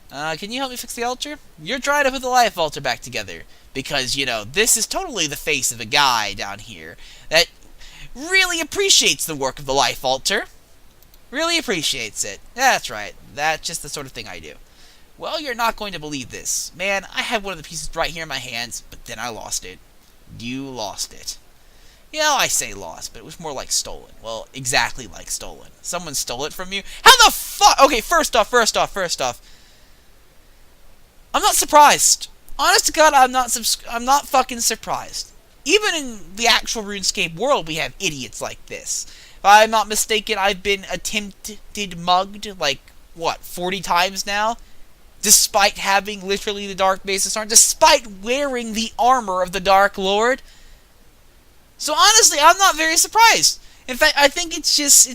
Can you help me fix the altar? You're trying to put the life altar back together. Because, this is totally the face of a guy down here that really appreciates the work of the life altar. Really appreciates it. That's right. That's just the sort of thing I do. Well, you're not going to believe this. Man, I had one of the pieces right here in my hands, but then I lost it. You lost it. Yeah, I say lost, but it was more like stolen. Well, exactly like stolen. Someone stole it from you. How the fuck? Okay, first off. I'm not surprised. Honest to God, I'm not fucking surprised. Even in the actual RuneScape world, we have idiots like this. If I'm not mistaken, I've been attempted mugged, like, what, 40 times now? Despite having literally the Dark Basis armor, despite wearing the armor of the Dark Lord. So honestly, I'm not very surprised. In fact, I think it's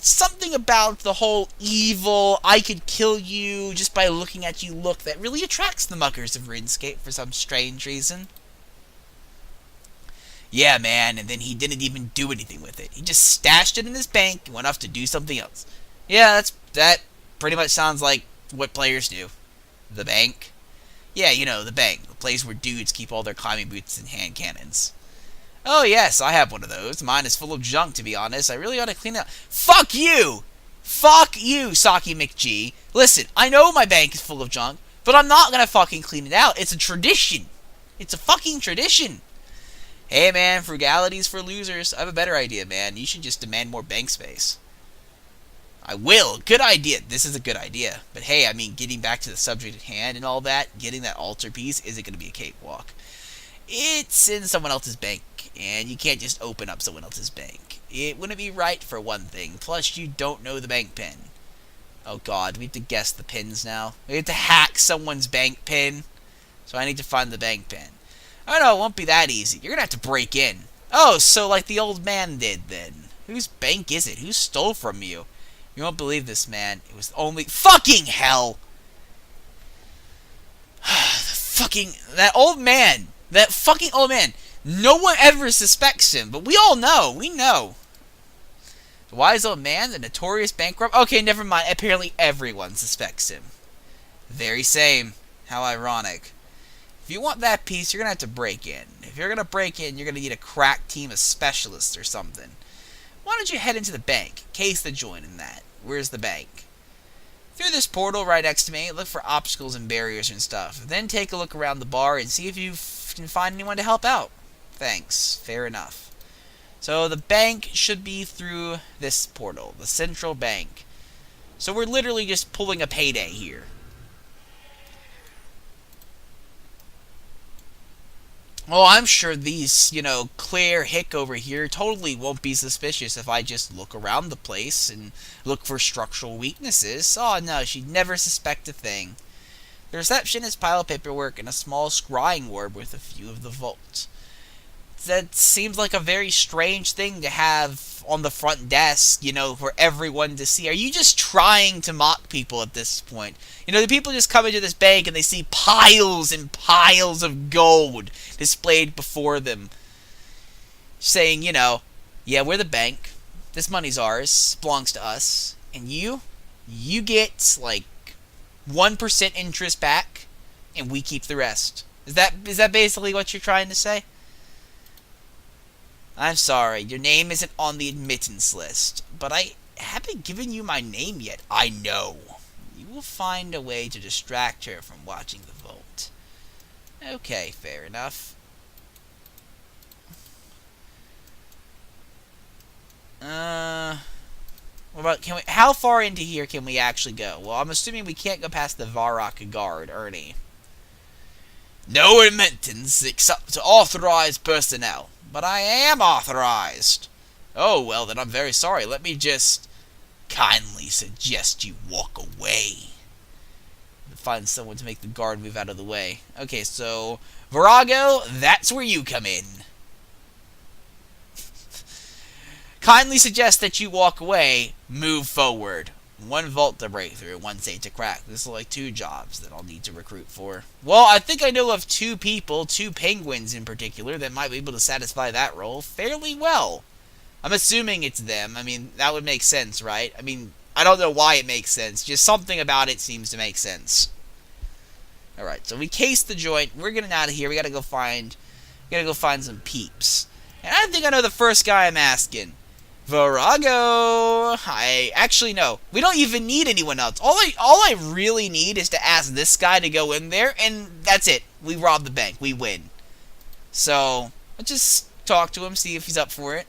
something about the whole evil, I could kill you just by looking at you look that really attracts the muckers of RuneScape for some strange reason. Yeah, man, and then he didn't even do anything with it. He just stashed it in his bank and went off to do something else. Yeah, that pretty much sounds like what players do. The bank? Yeah, the bank. The place where dudes keep all their climbing boots and hand cannons. Oh, yes, I have one of those. Mine is full of junk, to be honest. I really ought to clean it up. Fuck you! Fuck you, Saki McG. Listen, I know my bank is full of junk, but I'm not gonna fucking clean it out. It's a tradition. It's a fucking tradition. Hey, man, frugality's for losers. I have a better idea, man. You should just demand more bank space. I will. Good idea. This is a good idea. But hey, I mean, getting back to the subject at hand and all that, getting that altar piece isn't going to be a cakewalk. It's in someone else's bank, and you can't just open up someone else's bank. It wouldn't be right for one thing. Plus, you don't know the bank pin. Oh god, we have to guess the pins now. We have to hack someone's bank pin. So I need to find the bank pin. Oh no, it won't be that easy. You're gonna have to break in. Oh, so like the old man did then. Whose bank is it? Who stole from you? You won't believe this, man. It was only... Fucking hell! That old man. That fucking old man. No one ever suspects him, but we all know. We know. The wise old man, the notorious bankrupt. Okay, never mind. Apparently everyone suspects him. Very same. How ironic. If you want that piece, you're going to have to break in. If you're going to break in, you're going to need a crack team of specialists or something. Why don't you head into the bank? Case the join in that. Where's the bank? Through this portal right next to me, look for obstacles and barriers and stuff. Then take a look around the bar and see if you can find anyone to help out. Thanks. Fair enough. So the bank should be through this portal, the central bank. So we're literally just pulling a payday here. Oh, I'm sure these, Claire Hick over here totally won't be suspicious if I just look around the place and look for structural weaknesses. Oh, no, she'd never suspect a thing. The receptionist pile of paperwork and a small scrying orb with a view of the vault. That seems like a very strange thing to have on the front desk, for everyone to see. Are you just trying to mock people at this point? The people just come into this bank and they see piles and piles of gold displayed before them. Saying, yeah, we're the bank. This money's ours. Belongs to us. And you get, 1% interest back, and we keep the rest. Is that basically what you're trying to say? I'm sorry, your name isn't on the admittance list, but I haven't given you my name yet. I know. You will find a way to distract her from watching the vault. Okay, fair enough. How far into here can we actually go? Well, I'm assuming we can't go past the Varrock guard, Ernie. No admittance except to authorized personnel. But I am authorized. Oh, well, then I'm very sorry. Let me just kindly suggest you walk away. Find someone to make the guard move out of the way. Okay, so, Virago, that's where you come in. Kindly suggest that you walk away, move forward. One vault to break through, one safe to crack. This is like 2 jobs that I'll need to recruit for. Well, I think I know of 2 people, 2 penguins in particular, that might be able to satisfy that role fairly well. I'm assuming it's them. I mean, that would make sense, right? I mean, I don't know why it makes sense. Just something about it seems to make sense. Alright, so we cased the joint. We're getting out of here. We gotta go find some peeps. And I think I know the first guy I'm asking. Virago! Actually, no. We don't even need anyone else. All I really need is to ask this guy to go in there, and that's it. We rob the bank. We win. So, let's just talk to him, see if he's up for it.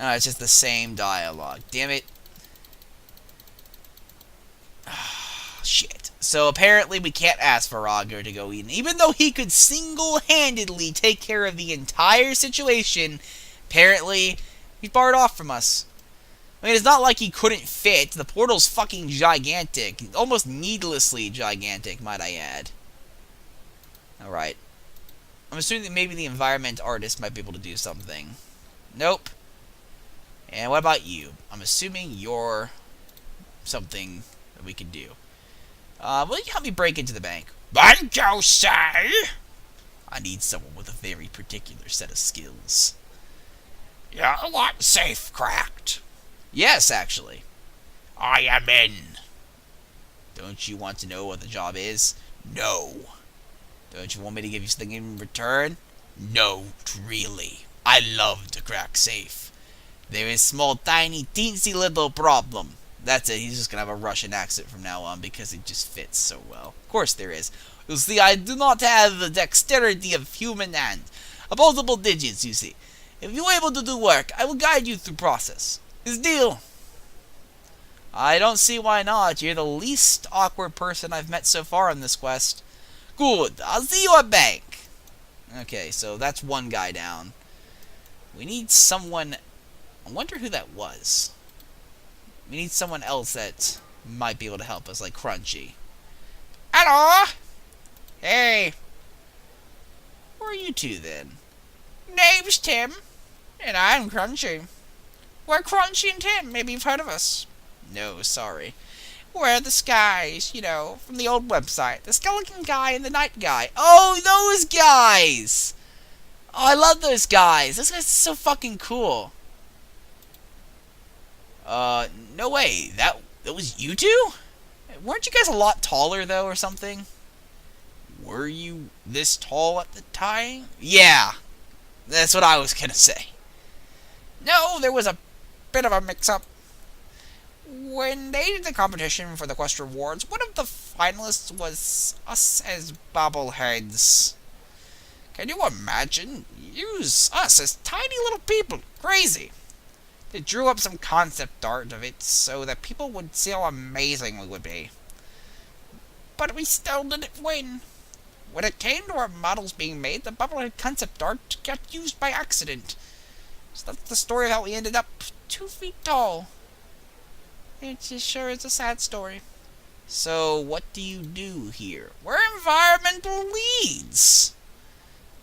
It's just the same dialogue. Damn it. Shit. So apparently we can't ask Virago to go in. Even though he could single-handedly take care of the entire situation, apparently he's barred off from us. I mean, it's not like he couldn't fit. The portal's fucking gigantic. Almost needlessly gigantic, might I add. Alright. I'm assuming that maybe the environment artist might be able to do something. Nope. And what about you? I'm assuming you're something that we can do. Will you help me break into the bank? Banjo, say? I need someone with a very particular set of skills. You want safe cracked? Yes, actually. I am in. Don't you want to know what the job is? No. Don't you want me to give you something in return? No, really. I love to crack safe. There is small, tiny, teensy little problem. That's it. He's just going to have a Russian accent from now on because it just fits so well. Of course there is. You see, I do not have the dexterity of human hand. Opposable digits, you see. If you're able to do work, I will guide you through process. This deal. I don't see why not. You're the least awkward person I've met so far on this quest. Good. I'll see you at bank. Okay, so that's one guy down. We need someone... I wonder who that was. We need someone else that might be able to help us, like Crunchy. Hello! Hey! Who are you two, then? Name's Tim, and I'm Crunchy. We're Crunchy and Tim. Maybe you've heard of us. No, sorry. We're the Skies, you know, from the old website. The Skeleton Guy and the Night Guy. Oh, those guys! Oh, I love those guys. Those guys are so fucking cool. No way. That was you two? Weren't you guys a lot taller, though, or something? Were you this tall at the time? Yeah. That's what I was gonna say. No, there was a bit of a mix-up. When they did the competition for the Quest Rewards, one of the finalists was us as bobbleheads. Can you imagine? Use us as tiny little people. Crazy. They drew up some concept art of it so that people would see how amazing we would be. But we still didn't win. When it came to our models being made, the bobblehead concept art got used by accident. So that's the story of how we ended up 2 feet tall. It just sure is a sad story. So, what do you do here? We're environmental leads.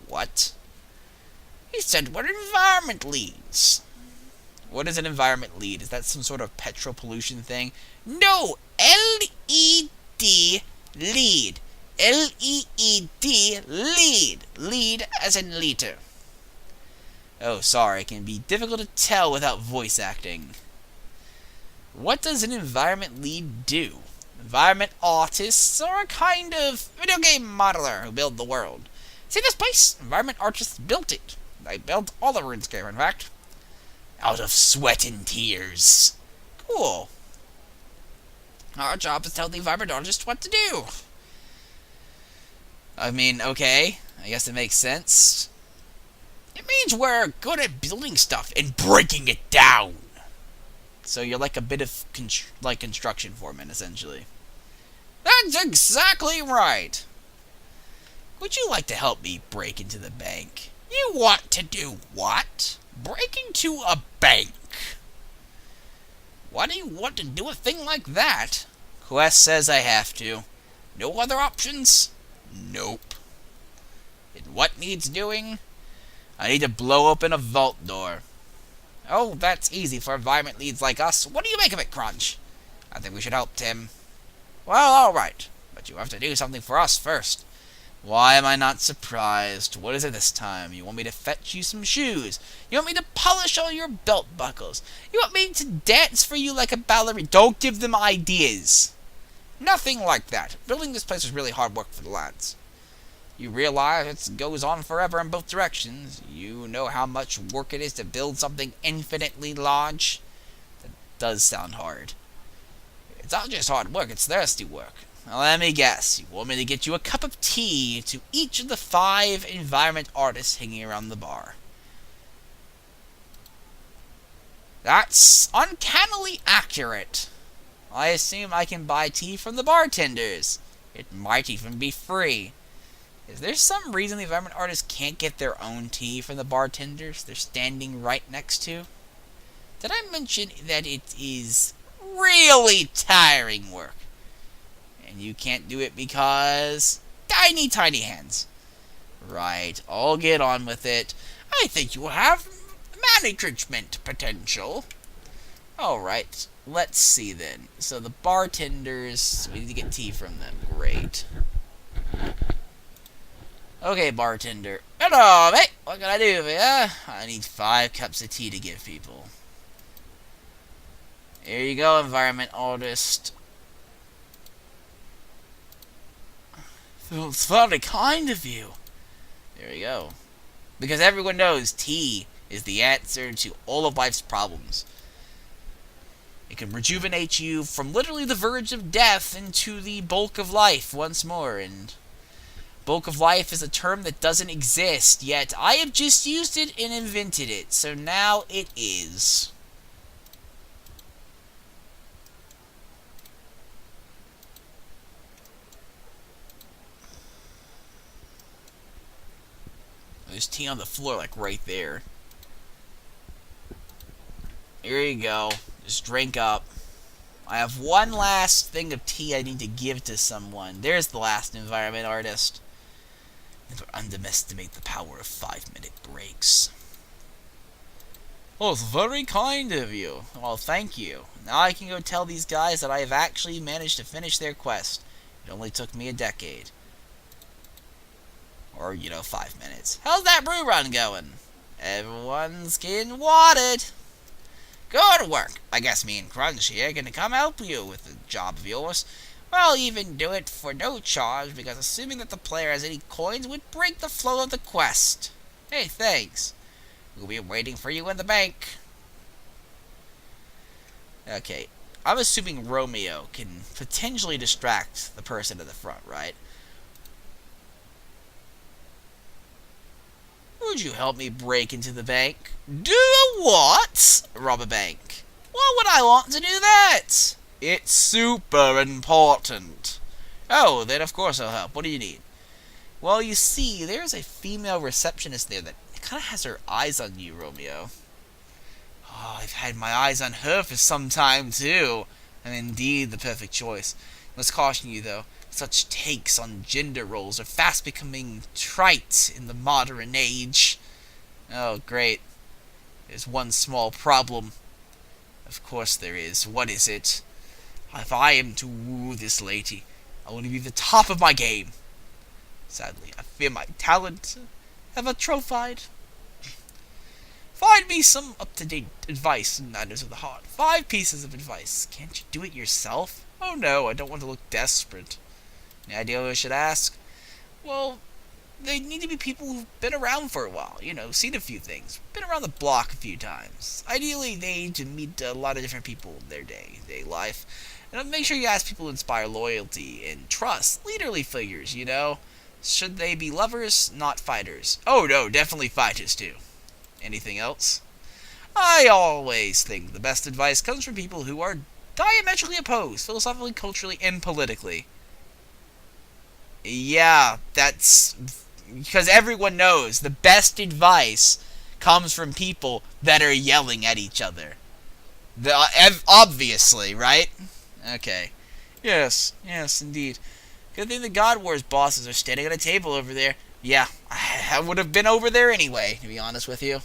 What? He said we're environment leads. What is an environment lead? Is that some sort of petrol pollution thing? No! L-E-D, lead. L-E-E-D, lead. Lead as in liter. Oh, sorry. It can be difficult to tell without voice acting. What does an environment lead do? Environment artists are a kind of video game modeler who build the world. See this place? Environment artists built it. They built all the Runescape, in fact. Out of sweat and tears. Cool. Our job is to tell the environment artist what to do. I mean, okay. I guess it makes sense. It means we're good at building stuff and breaking it down. So you're like a bit of construction foreman, essentially. That's exactly right. Would you like to help me break into the bank? You want to do what? Break into a bank. Why do you want to do a thing like that? Quest says I have to. No other options? Nope. And what needs doing? I need to blow open a vault door. Oh, that's easy for environment leads like us. What do you make of it, Crunch? I think we should help Tim. Well, alright. But you have to do something for us first. Why am I not surprised? What is it this time? You want me to fetch you some shoes? You want me to polish all your belt buckles? You want me to dance for you like a ballerina? Don't give them ideas. Nothing like that. Building this place was really hard work for the lads. You realize it goes on forever in both directions. You know how much work it is to build something infinitely large? That does sound hard. It's not just hard work, it's thirsty work. Now, let me guess. You want me to get you a cup of tea to each of the 5 environment artists hanging around the bar. That's uncannily accurate. I assume I can buy tea from the bartenders. It might even be free. Is there some reason the environment artists can't get their own tea from the bartenders they're standing right next to? Did I mention that it is really tiring work? And you can't do it because tiny hands. Right, I'll get on with it. I think you have management potential. Alright, let's see then. So the bartenders, we need to get tea from them. Great. Okay, bartender. Hello, mate. What can I do for you? I need 5 cups of tea to give people. Here you go, environment artist. It's very kind of you. There you go. Because everyone knows tea is the answer to all of life's problems. It can rejuvenate you from literally the verge of death into the bulk of life once more. And bulk of life is a term that doesn't exist, yet I have just used it and invented it. So now it is. There's tea on the floor, like right there. Here you go. Just drink up. I have one last thing of tea I need to give to someone. There's the last environment artist. Never underestimate the power of 5-minute breaks. Oh, it's very kind of you. Well, thank you. Now I can go tell these guys that I have actually managed to finish their quest. It only took me a decade. Or, 5 minutes. How's that brew run going? Everyone's getting watered. Good work. I guess me and Crunch here are gonna come help you with the job of yours. I'll even do it for no charge, because assuming that the player has any coins would break the flow of the quest. Hey, thanks. We'll be waiting for you in the bank. Okay, I'm assuming Romeo can potentially distract the person in the front, right? Would you help me break into the bank? Do what? Rob a bank. Why would I want to do that? It's super important. Oh, then of course I'll help. What do you need? Well, you see, there's a female receptionist there that kind of has her eyes on you, Romeo. Oh, I've had my eyes on her for some time, too. And indeed, the perfect choice. Must caution you, though. Such takes on gender roles are fast becoming trite in the modern age. Oh, great. There's one small problem. Of course there is. What is it? If I am to woo this lady, I want to be the top of my game. Sadly, I fear my talent have atrophied. Find me some up-to-date advice in matters of the heart. 5 pieces of advice. Can't you do it yourself? Oh no, I don't want to look desperate. Any idea who I should ask? Well, they need to be people who've been around for a while. Seen a few things. Been around the block a few times. Ideally, they need to meet a lot of different people in their day life. And make sure you ask people who inspire loyalty and trust. Leaderly figures, Should they be lovers, not fighters? Oh no, definitely fighters too. Anything else? I always think the best advice comes from people who are diametrically opposed, philosophically, culturally, and politically. Yeah, that's because everyone knows the best advice comes from people that are yelling at each other. Obviously, right? Okay. Yes, indeed. Good thing the God Wars bosses are standing at a table over there. Yeah, I would have been over there anyway, to be honest with you.